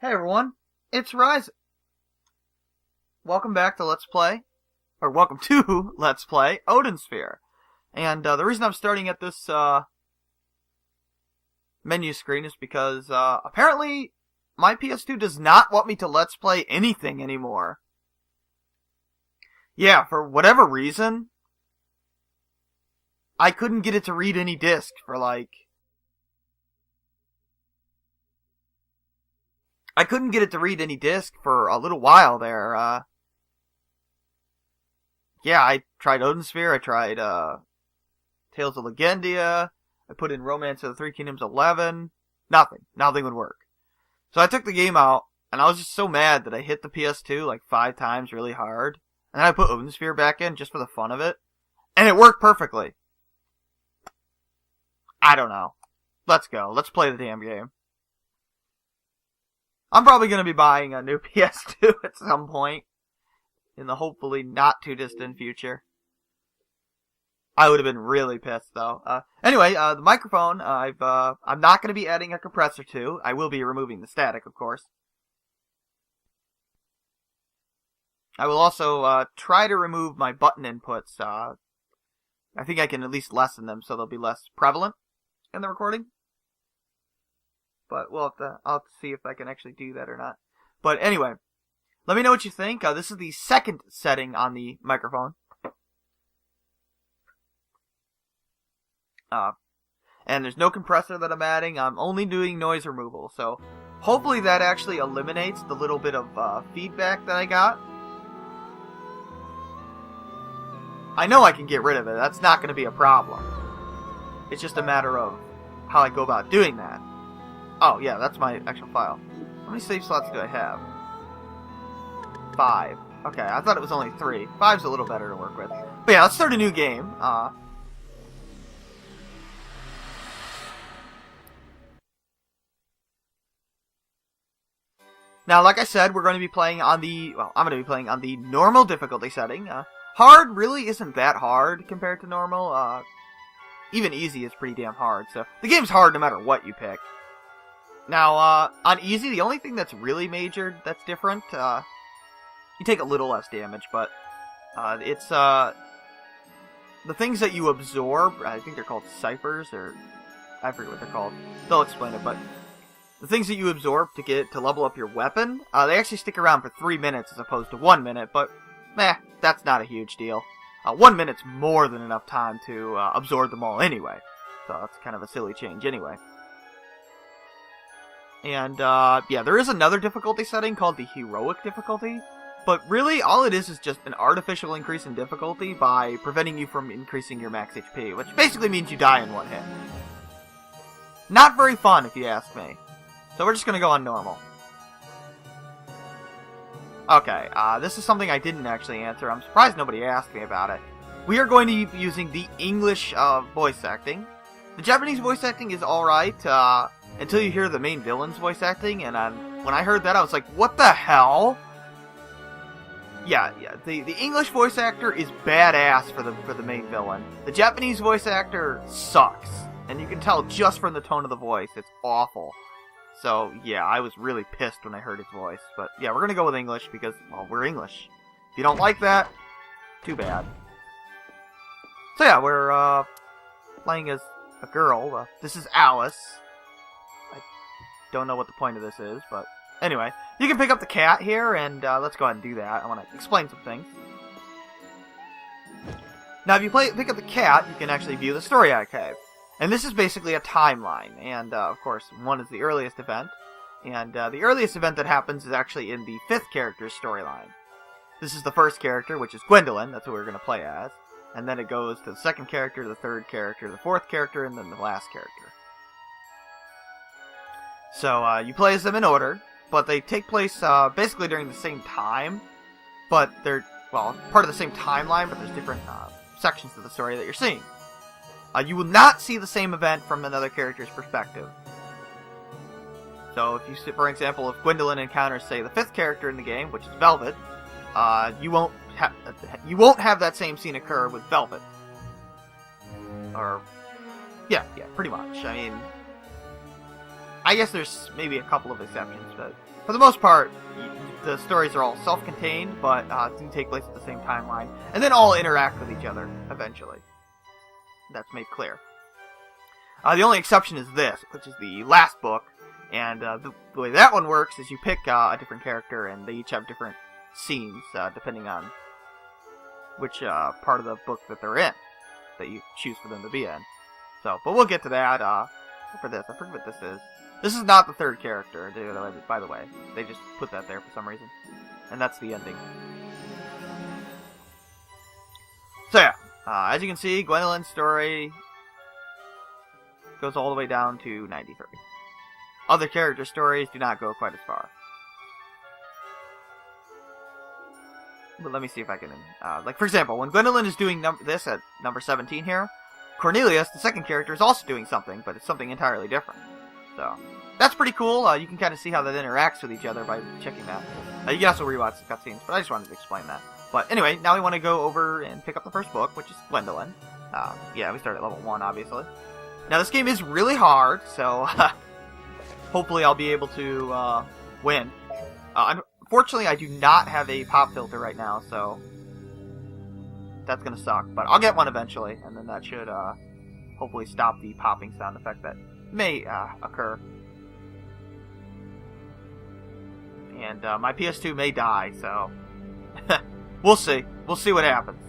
Hey everyone, it's Rise. Welcome back to Let's Play, or welcome to Let's Play Odin Sphere. And the reason I'm starting at this menu screen is because apparently my PS2 does not want me to Let's Play anything anymore. Yeah, for whatever reason, I couldn't get it to read any disc for I couldn't get it to read any disc for a little while there. Yeah, I tried Odin Sphere, I tried Tales of Legendia, I put in Romance of the Three Kingdoms 11. Nothing would work. So I took the game out, and I was just so mad that I hit the PS2 like 5 times really hard. And then I put Odin Sphere back in just for the fun of it. And it worked perfectly. I don't know. Let's go. Let's play the damn game. I'm probably going to be buying a new PS2 at some point. In the hopefully not too distant future. I would have been really pissed though. Anyway, the microphone, I'm not going to be adding a compressor to. I will be removing the static, of course. I will also try to remove my button inputs. I think I can at least lessen them so they'll be less prevalent in the recording. But I'll have to see if I can actually do that or not. But anyway, let me know what you think. This is the second setting on the microphone. And there's no compressor that I'm adding. I'm only doing noise removal. So hopefully that actually eliminates the little bit of feedback that I got. I know I can get rid of it. That's not going to be a problem. It's just a matter of how I go about doing that. Oh, yeah, that's my actual file. How many save slots do I have? 5. Okay, I thought it was only 3. 5's a little better to work with. But yeah, let's start a new game. Now, like I said, we're going to be playing on the... Well, I'm going to be playing on the normal difficulty setting. Hard really isn't that hard compared to normal. Even easy is pretty damn hard, so... The game's hard no matter what you pick. Now, on easy, the only thing that's really major that's different, you take a little less damage, but, it's, the things that you absorb, I think they're called ciphers, or, I forget what they're called, they'll explain it, but, the things that you absorb to level up your weapon, they actually stick around for 3 minutes as opposed to 1 minute, but, that's not a huge deal. 1 minute's more than enough time to, absorb them all anyway, so that's kind of a silly change anyway. And, yeah, there is another difficulty setting called the Heroic difficulty, but really, all it is just an artificial increase in difficulty by preventing you from increasing your max HP, which basically means you die in one hit. Not very fun, if you ask me. So we're just gonna go on normal. Okay, this is something I didn't actually answer. I'm surprised nobody asked me about it. We are going to be using the English, voice acting. The Japanese voice acting is alright, until you hear the main villain's voice acting, and when I heard that, I was like, what the hell? Yeah, the English voice actor is badass for the main villain. The Japanese voice actor sucks, and you can tell just from the tone of the voice, it's awful. So, yeah, I was really pissed when I heard his voice, but yeah, we're gonna go with English because, well, we're English. If you don't like that, too bad. So yeah, we're, playing as a girl. This is Alice. Don't know what the point of this is, but anyway, you can pick up the cat here, and let's go ahead and do that. I want to explain some things. Now, if you pick up the cat, you can actually view the story archive, and this is basically a timeline. And of course, 1 is the earliest event, and the earliest event that happens is actually in the 5th character's storyline. This is the 1st character, which is Gwendolyn. That's what we're going to play as, and then it goes to the 2nd character, the 3rd character, the 4th character, and then the last character. So, you play as them in order, but they take place, basically during the same time, but they're, well, part of the same timeline, but there's different, sections of the story that you're seeing. You will not see the same event from another character's perspective. So, if you see, for example, if Gwendolyn encounters, say, the 5th character in the game, which is Velvet, you won't have that same scene occur with Velvet. Or, yeah, pretty much. I mean, I guess there's maybe a couple of exceptions, but for the most part, the stories are all self-contained, but do take place at the same timeline, and then all interact with each other eventually. That's made clear. The only exception is this, which is the last book, and the way that one works is you pick a different character, and they each have different scenes, depending on which part of the book that they're in, that you choose for them to be in. So, but we'll get to that. For this, I forget what this is. This is not the third character, by the way. They just put that there for some reason. And that's the ending. So yeah, as you can see, Gwendolyn's story goes all the way down to 93. Other character stories do not go quite as far. But let me see if I can... like, for example, when Gwendolyn is doing this at number 17 here, Cornelius, the second character, is also doing something, but it's something entirely different. So, that's pretty cool. You can kind of see how that interacts with each other by checking that. You can also rewatch the cutscenes, but I just wanted to explain that. But anyway, now we want to go over and pick up the first book, which is Gwendolyn. Yeah, we start at level 1, obviously. Now, this game is really hard, so hopefully I'll be able to win. Unfortunately, I do not have a pop filter right now, so that's going to suck. But I'll get one eventually, and then that should hopefully stop the popping sound effect that may occur. And my PS2 may die, so we'll see. We'll see what happens.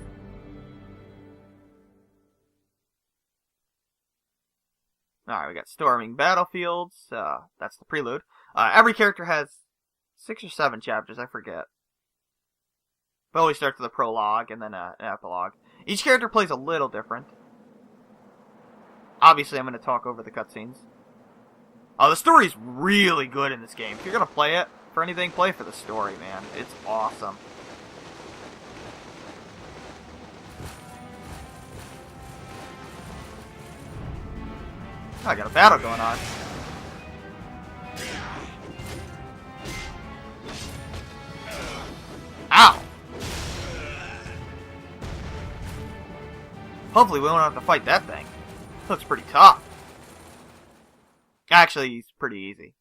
Alright, we got Storming Battlefields. That's the prelude. Every character has 6 or 7 chapters, I forget. But always starts with a prologue and then an epilogue. Each character plays a little different. Obviously, I'm going to talk over the cutscenes. The story's really good in this game. If you're going to play it for anything, play for the story, man. It's awesome. I got a battle going on. Ow! Hopefully we won't have to fight that thing. Looks pretty tough. Actually, he's pretty easy.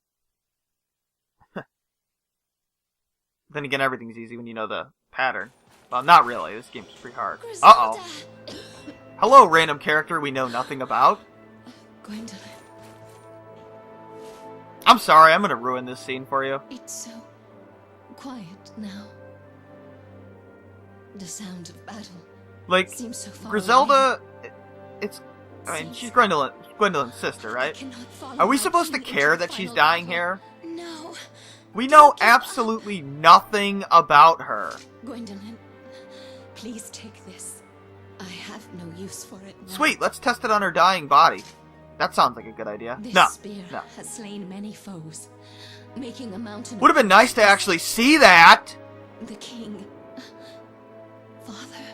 Then again, everything's easy when you know the pattern. Well, not really. This game's pretty hard. Uh-oh. Hello, random character we know nothing about. Gwendolyn. I'm sorry, I'm gonna ruin this scene for you. It's so quiet now. The sound of battle seems so far Griselda, away. I mean, she's Gwendolyn's sister, right? Are we supposed to care that she's dying here? No. We know absolutely nothing about her. Gwendolyn, please take this. I have no use for it now. Sweet, let's test it on her dying body. That sounds like a good idea. This No. spear has slain many foes, making a mountain. Would have been nice to actually see that. The king, Father,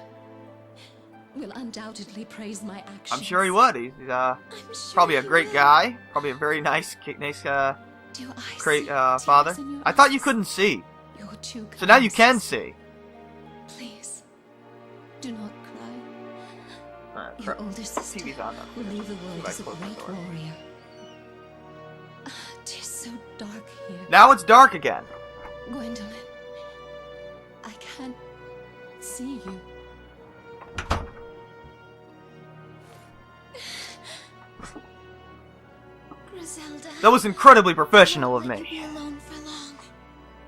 will undoubtedly praise my actions. I'm sure he would. He's probably a great guy. Probably a very nice great father. I thought you couldn't see. You're too kind, So now you can see. Please, do not cry. Alright, Your older sister TV's on will now. leave the world as a Close the great door. warrior. Tis so dark here. Now it's dark again. Gwendolyn, I can't see you. Griselda, That was incredibly professional of I won't me. be alone for long.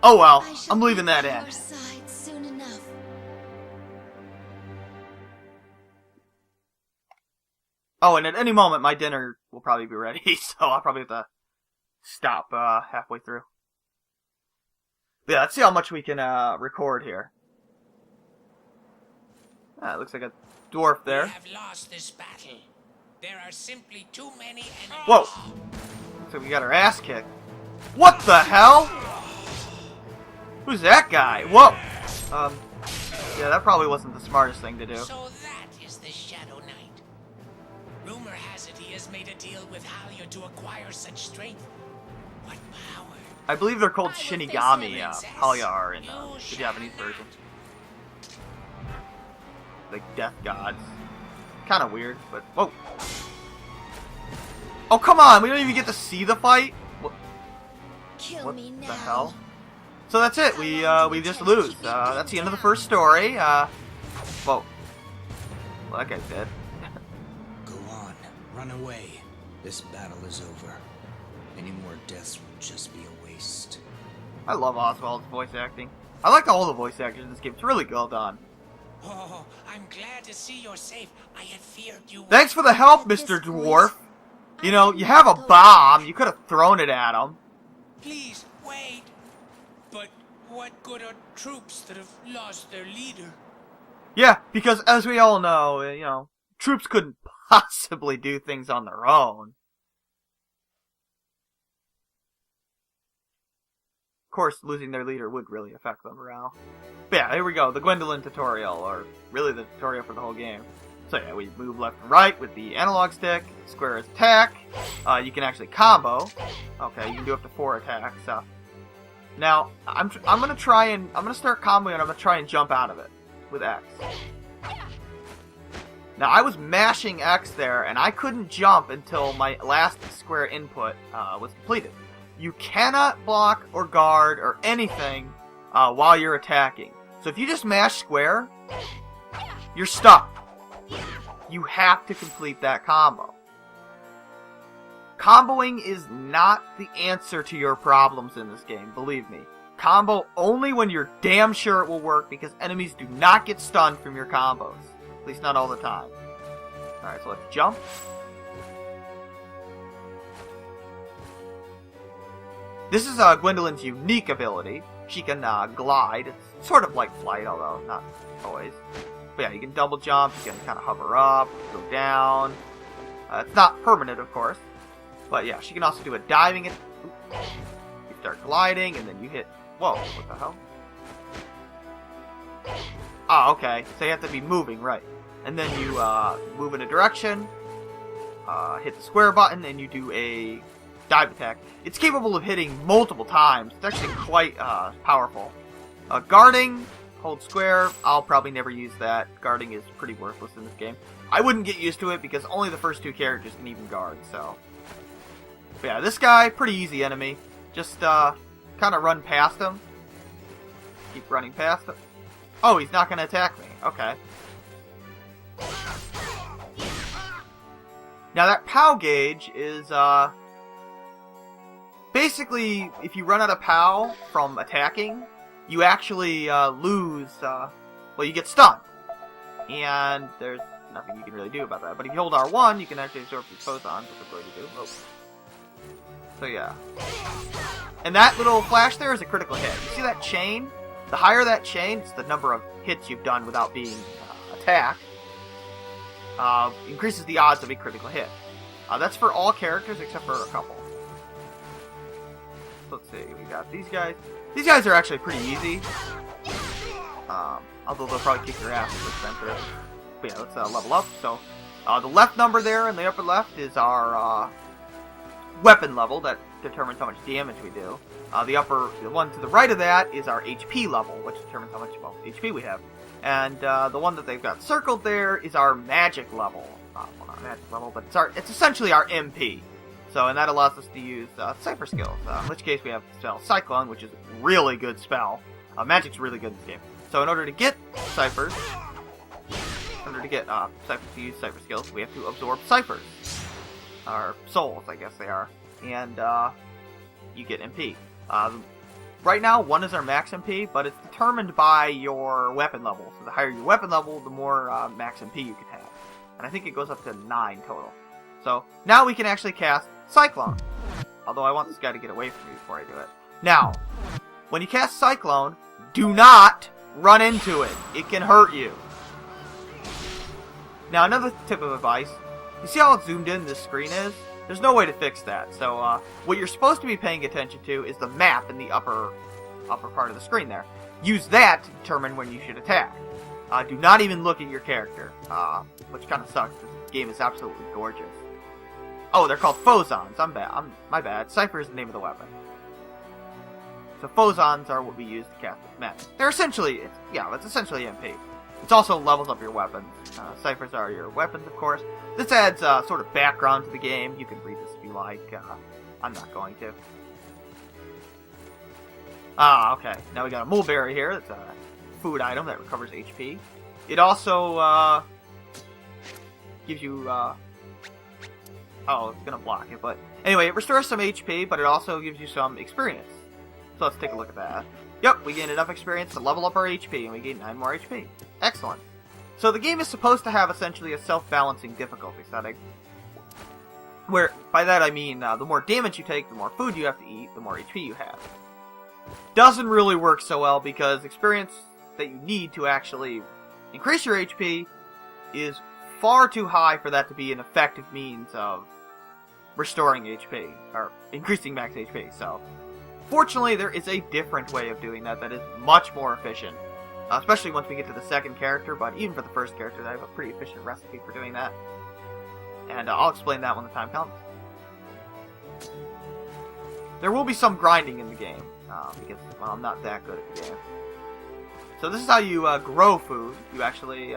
Oh well, I shall I'm leaving be that by in. your side soon enough. Oh, and at any moment my dinner will probably be ready, so I'll probably have to stop halfway through. But yeah, let's see how much we can record here. It looks like a dwarf there. We have lost this battle. There are simply too many enemies. Whoa! So we got our ass kicked. What the hell? Who's that guy? Whoa! Yeah, that probably wasn't the smartest thing to do. So that is the Shadow Knight. Rumor has it he has made a deal with Halia to acquire such strength. What power? I believe they're called I will face Shinigami, your princess. Halia are in You the shall Japanese not. version. Like death gods. Kind of weird, but whoa! Oh come on! We don't even get to see the fight. Kill What me now. the hell? So that's it. We just lose. That's the end of the first story. Whoa. Well, that guy's dead. Go on. Run away. This battle is over. Any more deaths will just be a waste. I love Oswald's voice acting. I like all the voice actors in this game. It's really well done. Oh, I'm glad to see you're safe. I had feared you. Thanks for the help, Mr. Dwarf. You know, you have a bomb. You could have thrown it at him. Please, wait. But what good are troops that have lost their leader? Yeah, because as we all know, you know, troops couldn't possibly do things on their own. Of course, losing their leader would really affect the morale. But yeah, here we go, the Gwendolyn tutorial, or really the tutorial for the whole game. So yeah, we move left and right with the analog stick, square is attack, you can actually combo. Okay, you can do up to 4 attacks. Now, I'm gonna start comboing and I'm gonna try and jump out of it with X. Now, I was mashing X there, and I couldn't jump until my last square input was completed. You cannot block or guard or anything while you're attacking. So if you just mash square, you're stuck. You have to complete that combo. Comboing is not the answer to your problems in this game, believe me. Combo only when you're damn sure it will work, because enemies do not get stunned from your combos. At least not all the time. Alright, so let's jump. This is Gwendolyn's unique ability. She can glide. It's sort of like flight, although not always. But yeah, you can double jump, you can kind of hover up, go down. It's not permanent, of course. But yeah, she can also do a diving. You start gliding, and then you hit... Whoa, what the hell? Ah, okay. So you have to be moving, right. And then you move in a direction, hit the square button, and you do a dive attack. It's capable of hitting multiple times. It's actually quite powerful. Guarding, hold square. I'll probably never use that. Guarding is pretty worthless in this game. I wouldn't get used to it because only the first 2 characters can even guard, so... But yeah, this guy, pretty easy enemy. Just kind of run past him. Keep running past him. Oh, he's not going to attack me. Okay. Now that POW gauge is, basically, if you run out of POW from attacking, you actually lose, well, you get stunned. And there's nothing you can really do about that. But if you hold R1, you can actually absorb these photons, which we're going to do. Oh. So yeah. And that little flash there is a critical hit. You see that chain? The higher that chain, it's the number of hits you've done without being attacked. Increases the odds of a critical hit. That's for all characters except for a couple. So let's see, we got these guys. These guys are actually pretty easy. Although they'll probably kick your ass first time through. But yeah, let's level up. So, the left number there in the upper left is our weapon level that determines how much damage we do. The one to the right of that is our HP level, which determines how much HP we have. And the one that they've got circled there is our magic level. Well, not magic level, but it's essentially our MP. So, and that allows us to use Cypher skills. In which case we have the spell Cyclone, which is a really good spell. Magic's really good in this game. So in order to get Cyphers, Cyphers to use Cypher skills, we have to absorb Cyphers. Or souls, I guess they are. And you get MP. Right now, 1 is our max MP, but it's determined by your weapon level. So the higher your weapon level, the more max MP you can have. And I think it goes up to 9 total. So now we can actually cast Cyclone. Although I want this guy to get away from me before I do it. Now, when you cast Cyclone, do not run into it. It can hurt you. Now, another tip of advice. You see how zoomed in this screen is? There's no way to fix that. So what you're supposed to be paying attention to is the map in the upper part of the screen there. Use that to determine when you should attack. Do not even look at your character, which kind of sucks because the game is absolutely gorgeous. Oh, they're called Phozons. My bad. Cypher is the name of the weapon. So Phozons are what we use to cast magic. They're essentially, it's essentially MP. It also levels up your weapons. Cyphers are your weapons, of course. This adds sort of background to the game. You can read this if you like. I'm not going to. Ah, okay. Now we got a mulberry here. That's a food item that recovers HP. It also gives you. Oh, it's gonna block it, but anyway, it restores some HP, but it also gives you some experience. So let's take a look at that. Yep, we gained enough experience to level up our HP, and we gained 9 more HP. Excellent. So the game is supposed to have essentially a self-balancing difficulty setting. Where, by that I mean, the more damage you take, the more food you have to eat, the more HP you have. Doesn't really work so well because experience that you need to actually increase your HP is far too high for that to be an effective means of restoring HP, or increasing max HP, so... Fortunately, there is a different way of doing that is much more efficient. Especially once we get to the second character, but even for the first character, I have a pretty efficient recipe for doing that. And I'll explain that when the time comes. There will be some grinding in the game, because, well, I'm not that good at the game. So this is how you grow food. You actually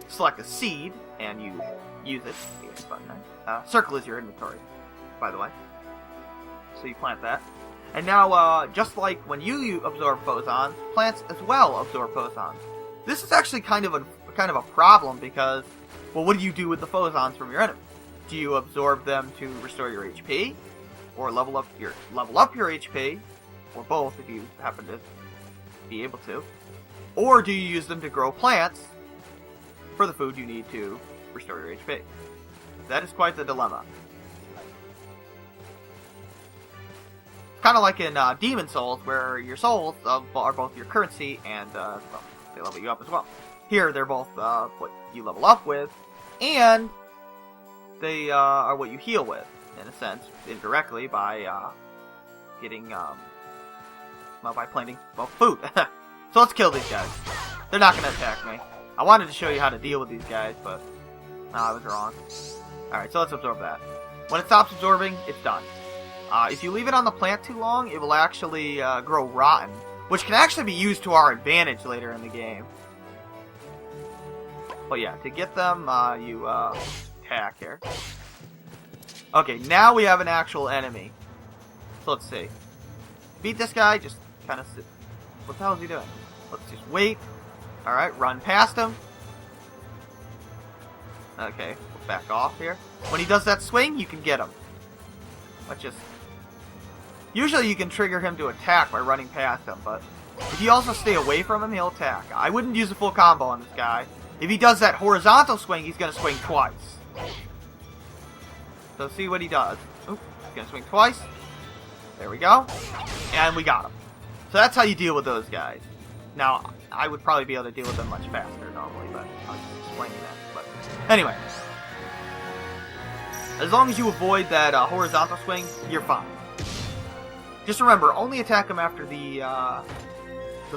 select a seed, and you use it. Button, right? Circle is your inventory, by the way. So you plant that. And now, just like when you absorb phosons, plants as well absorb phosons. This is actually kind of a problem because, well, what do you do with the phosons from your enemy? Do you absorb them to restore your HP, or level up your HP, or both if you happen to be able to, or do you use them to grow plants for the food you need to restore your HP? That is quite the dilemma. Kind of like in Demon Souls, where your souls are both your currency and, well, they level you up as well. Here, they're both what you level up with, and they are what you heal with, in a sense, indirectly, by getting, well, by planting, well, food. So let's kill these guys. They're not going to attack me. I wanted to show you how to deal with these guys, but I was wrong. Alright, so let's absorb that. When it stops absorbing, it's done. If you leave it on the plant too long, it will actually grow rotten, which can actually be used to our advantage later in the game. But yeah, to get them, you attack here. Okay, now we have an actual enemy. So let's see. Beat this guy, just kind of sit. What the hell is he doing? Let's just wait. Alright, run past him. Okay, we'll back off here. When he does that swing, you can get him. Let's just... Usually you can trigger him to attack by running past him, but if you also stay away from him, he'll attack. I wouldn't use a full combo on this guy. If he does that horizontal swing, he's going to swing twice. So see what he does. Oop, he's going to swing twice. There we go. And we got him. So that's how you deal with those guys. Now, I would probably be able to deal with them much faster normally, but I was just explaining that. But anyway. As long as you avoid that horizontal swing, you're fine. Just remember, only attack him after the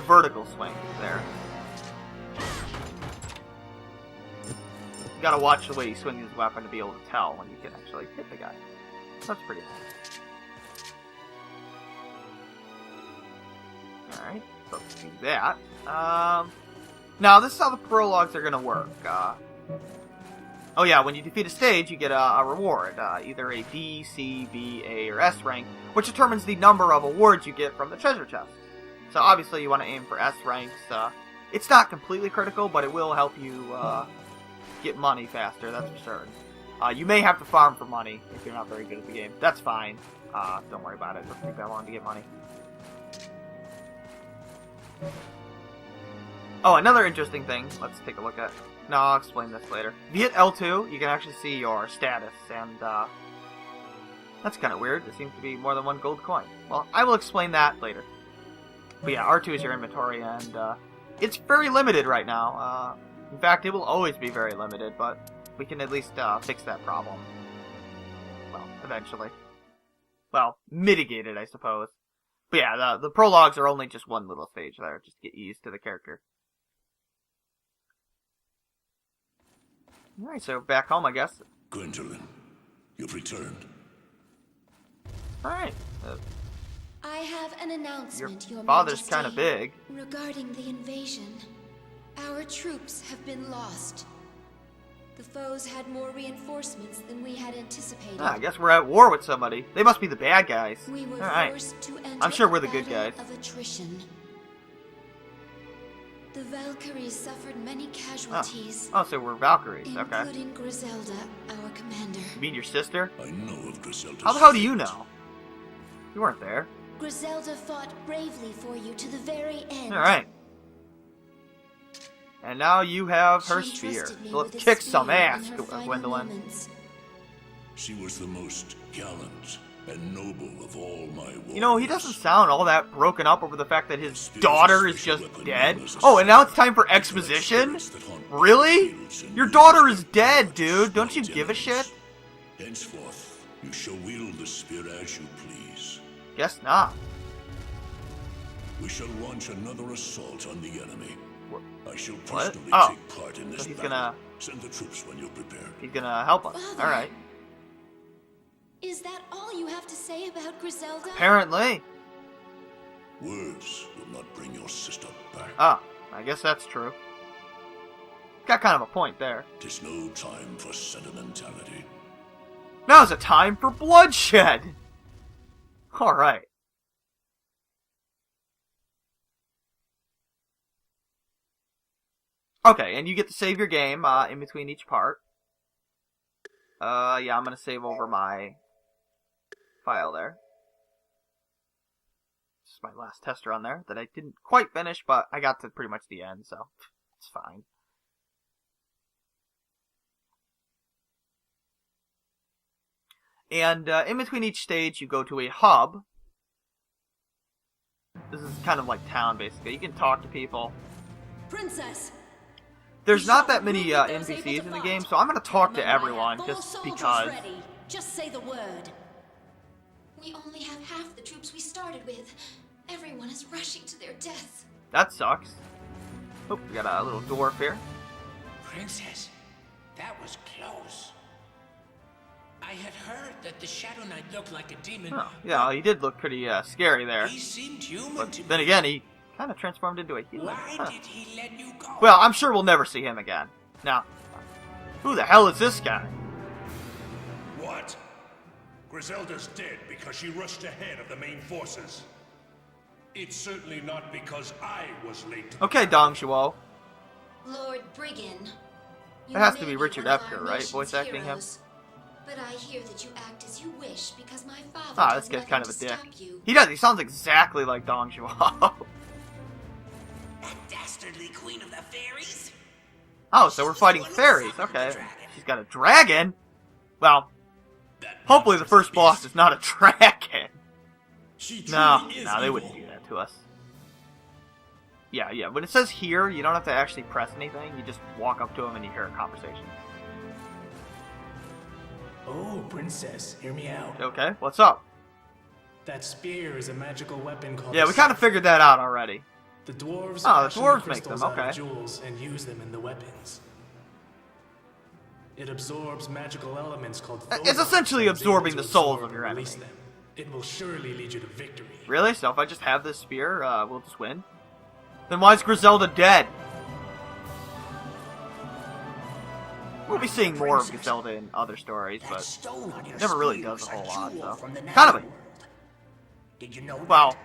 vertical swing there. You gotta watch the way he swings his weapon to be able to tell when you can actually hit the guy. That's pretty nice. Alright, so let's do that. Now, this is how the prologues are gonna work. Oh yeah, when you defeat a stage, you get a reward, either a D, C, B, A, or S rank, which determines the number of awards you get from the treasure chest. So obviously you want to aim for S ranks. It's not completely critical, but it will help you get money faster, that's for certain. You may have to farm for money if you're not very good at the game. That's fine. Don't worry about it. It doesn't take that long to get money. Oh, another interesting thing. Let's take a look at... No, I'll explain this later. If you hit L2, you can actually see your status, and that's kind of weird. There seems to be more than one gold coin. Well, I will explain that later. But yeah, R2 is your inventory, and it's very limited right now. In fact, it will always be very limited, but we can at least fix that problem. Well, eventually. Well, mitigate it, I suppose. But yeah, the prologues are only just one little stage there, just get used to the character. Alright, so back home, I guess. Gwendolyn, you've returned. Alright. I have an announcement, Your father's Majesty, kind of big. regarding the invasion. Our troops have been lost. The foes had more reinforcements than we had anticipated. I guess we're at war with somebody. They must be the bad guys. We were Alright. forced to enter I'm sure we're a the good battle guys. of attrition. The Valkyries suffered many casualties, Oh, so we're Valkyries. Okay. including Griselda, our commander. You mean your sister? I know of Griselda's How the hell do fate. you know? You weren't there. Griselda fought bravely for you to the very end. Alright. And now you have her She spear. entrusted me So let's with a kick spear some ass, in her final Gwendolyn. moments. She was the most gallant and noble of all my warriors. You know, he doesn't sound all that broken up over the fact that his daughter is just dead. Oh, and now it's time for exposition? Really? Your daughter is dead, dude. Don't you give a shit? Henceforth, you shall wield the spear as you please. Guess not. We shall launch another assault on the enemy. I shall What? personally Oh. take part in this So he's battle. gonna- Send the troops when you're prepared. He's gonna help us. Father. Alright. Is that all you have to say about Griselda? Apparently. Words will not bring your sister back. Oh, I guess that's true. Got kind of a point there. Tis no time for sentimentality. Now's a time for bloodshed! Alright. Okay, and you get to save your game in between each part. Yeah, I'm gonna save over my file there. This is my last test run there that I didn't quite finish, but I got to pretty much the end, so it's fine. And in between each stage, you go to a hub. This is kind of like town, basically. You can talk to people. Princess! There's not that many NPCs in the game, so I'm going to talk to everyone, just because. Ready. Just say the word. We only have half the troops we started with. Everyone is rushing to their deaths. That sucks. Oh, we got a little dwarf here. Princess, that was close. I had heard that the Shadow Knight looked like a demon. Oh, yeah, he did look pretty scary there. He seemed human But to me. then again, he kind of transformed into a human. Why Huh. did he let you go? Well, I'm sure we'll never see him again. Now, who the hell is this guy? What? Griselda's dead because she rushed ahead of the main forces. It's certainly not because I was late. Okay, Dong Shuo. Lord Brigand. It has to be Richard Epker, right? Voice acting him? But I hear that you act as you wish because my father Ah, does this guy's nothing kind of to a dick. stop you. He does. He sounds exactly like Dong Shuo. That dastardly queen of the fairies? Oh, so we're fighting fairies. Okay. She's got a dragon? Well, hopefully the first boss is not a dragon. No, they wouldn't do that to us. Yeah. When it says here, you don't have to actually press anything. You just walk up to him and you hear a conversation. Oh, princess, hear me out. Okay, what's up? That spear is a magical weapon called. Yeah, we kind of figured that out already. The dwarves. Oh, the fashion dwarves make crystals them, out of okay. Jewels and use them in the weapons. It absorbs magical elements called. It's photons essentially and is able absorbing to the souls absorb of your and release enemy. them. It will surely lead you to victory. Really? So if I just have this spear, we'll just win? Then why is Griselda dead? We'll be seeing more of Griselda in other stories, That but stone on your never really spear does was a whole lot, jewel so. from the Kind of a... netherworld. Did you know Well, that?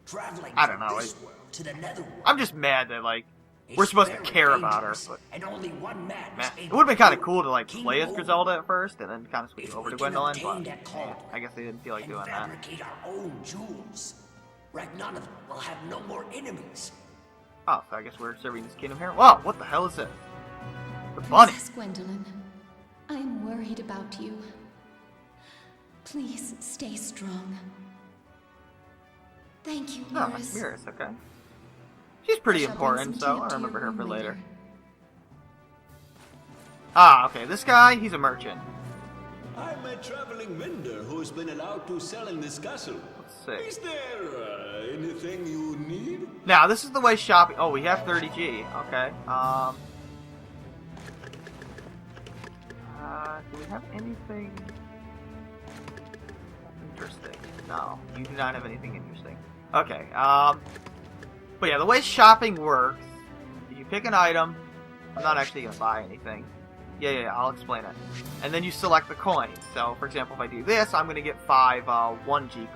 Traveling I don't from know, this world to the netherworld. I'm just mad that, like, A we're supposed to very care about her, dangerous, but... and only one man Man, was it able would have been kind of to cool to, like, King play as Odin. Griselda at first, and then kind of switch If over we to can Gwendolyn, obtain but that caldron I guess they didn't feel like and doing that. fabricate our own jewels, Ragnarsson will have no more enemies. Oh, so I guess we're serving this kingdom here? Wow, what the hell is this? The bunny. Princess Gwendolyn, I am worried about you. Please stay strong. Thank you, Oh, Miris. Miris, okay. She's pretty I shall bring important, some so tea I to remember your her for room later. Ah, okay, this guy, he's a merchant. I'm a traveling vendor who's been allowed to sell in this castle. Let's Is see. there anything you need? Now, this is the way shopping... Oh, we have 30G. Okay, do we have anything interesting? No, you do not have anything interesting. Okay, but yeah, the way shopping works, if you pick an item, I'm not actually going to buy anything. Yeah, I'll explain it. And then you select the coins. So, for example, if I do this, I'm going to get 5 1G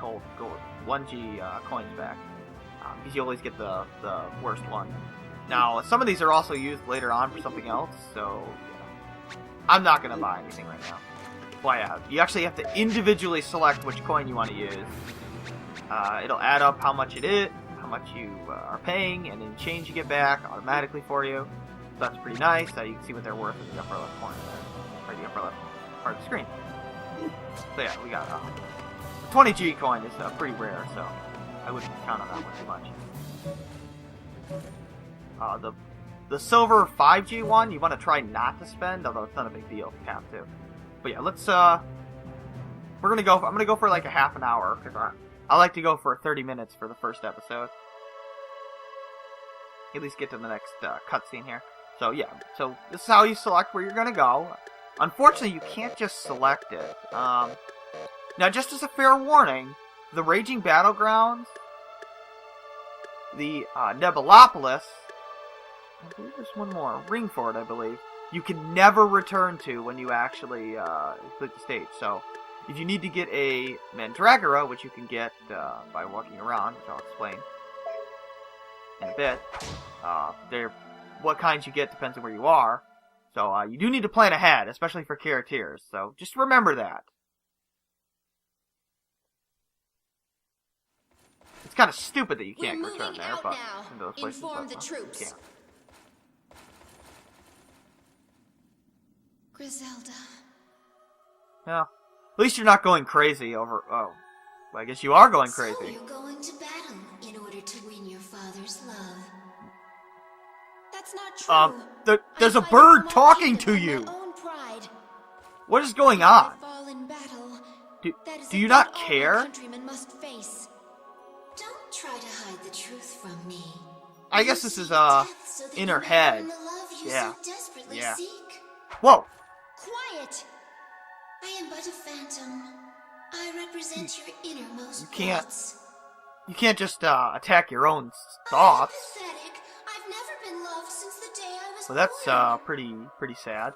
coins back. Because you always get the worst one. Now, some of these are also used later on for something else, so yeah. I'm not going to buy anything right now. Well, yeah, you actually have to individually select which coin you want to use. It'll add up how much it is, how much you are paying, and then change you get back automatically for you. So that's pretty nice. You can see what they're worth in the upper left corner there, or the upper left part of the screen. So yeah, we got the 20G coin is pretty rare, so I wouldn't count on that one too much. The silver 5G one, you want to try not to spend, although it's not a big deal if you have to. But yeah, let's I'm gonna go for like a half an hour, because I like to go for 30 minutes for the first episode. At least get to the next cutscene here. So yeah, so this is how you select where you're gonna go. Unfortunately, you can't just select it. Now, just as a fair warning, the Raging Battlegrounds, the Nebulopolis, I believe there's one more, Ringford, I believe, you can never return to when you actually complete the stage. So, if you need to get a Mandragora, which you can get by walking around, which I'll explain in a bit, what kinds you get depends on where you are. So, you do need to plan ahead, especially for characters. So, just remember that. It's kind of stupid that you can't return there, but in those places, inform the troops. You can't. Griselda. Yeah. At least you're not going crazy over... Oh. Well, I guess you are going crazy. So you're going to battle in order to win your father's love. That's not true. There's a bird talking to you. What is going on? Do you not care? Don't try to hide the truth from me. I guess this is in her head. Yeah. Yeah. Seek. Whoa. Quiet. I am but a phantom. I represent your innermost thoughts. You can't just attack your own thoughts. I'm pathetic. I've never been loved since the day I was Well, that's born. pretty sad.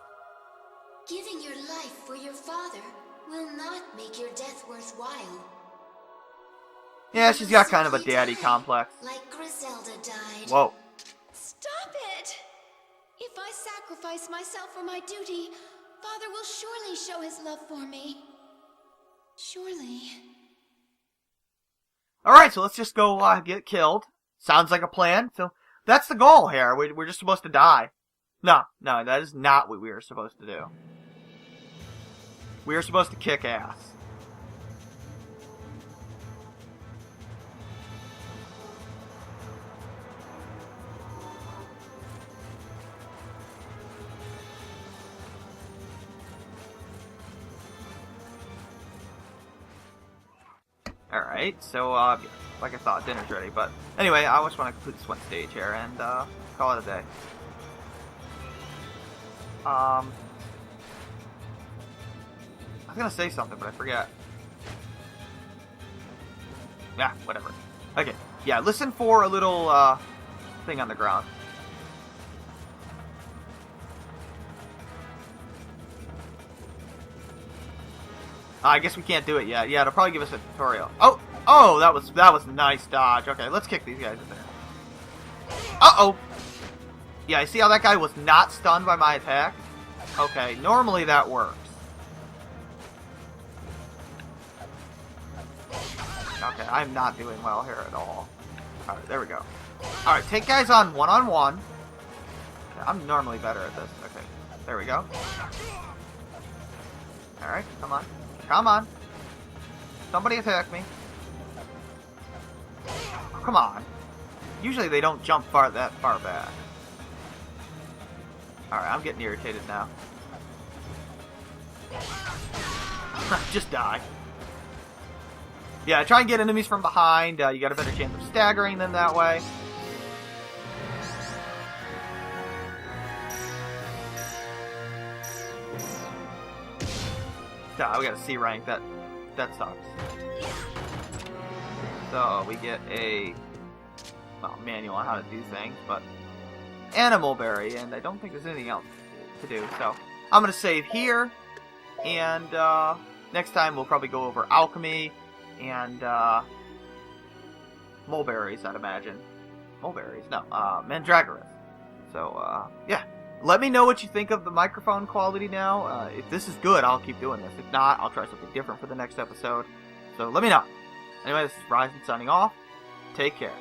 Giving your life for your father will not make your death worthwhile. Yeah, she's got kind of a daddy complex. Like Griselda died. Whoa. Stop it! If I sacrifice myself for my duty, Father will surely show his love for me. Surely. Alright, so let's just go get killed. Sounds like a plan. So that's the goal here. We're just supposed to die. No, that is not what we are supposed to do. We are supposed to kick ass. Alright, so, like I thought, dinner's ready, but anyway, I just want to complete this one stage here and, call it a day. I was gonna say something, but I forgot. Yeah, whatever. Okay, yeah, listen for a little, thing on the ground. I guess we can't do it yet. Yeah, it'll probably give us a tutorial. Oh, that was nice dodge. Okay, let's kick these guys in there. Uh-oh. Yeah, I see how that guy was not stunned by my attack? Okay, normally that works. Okay, I'm not doing well here at all. Alright, there we go. Alright, take guys on one-on-one. Okay, I'm normally better at this. Okay, there we go. Alright, come on. Come on. Somebody attack me. Oh, come on. Usually they don't jump that far back. Alright, I'm getting irritated now. Just die. Yeah, try and get enemies from behind. You got a better chance of staggering them that way. We got a C rank. That sucks. So we get a manual on how to do things, but animal berry, and I don't think there's anything else to do. So I'm going to save here, and next time we'll probably go over alchemy and mulberries, I'd imagine. Mulberries? No, mandragoras. So, yeah. Let me know what you think of the microphone quality now. If this is good, I'll keep doing this. If not, I'll try something different for the next episode. So let me know. Anyway, this is Ryzen signing off. Take care.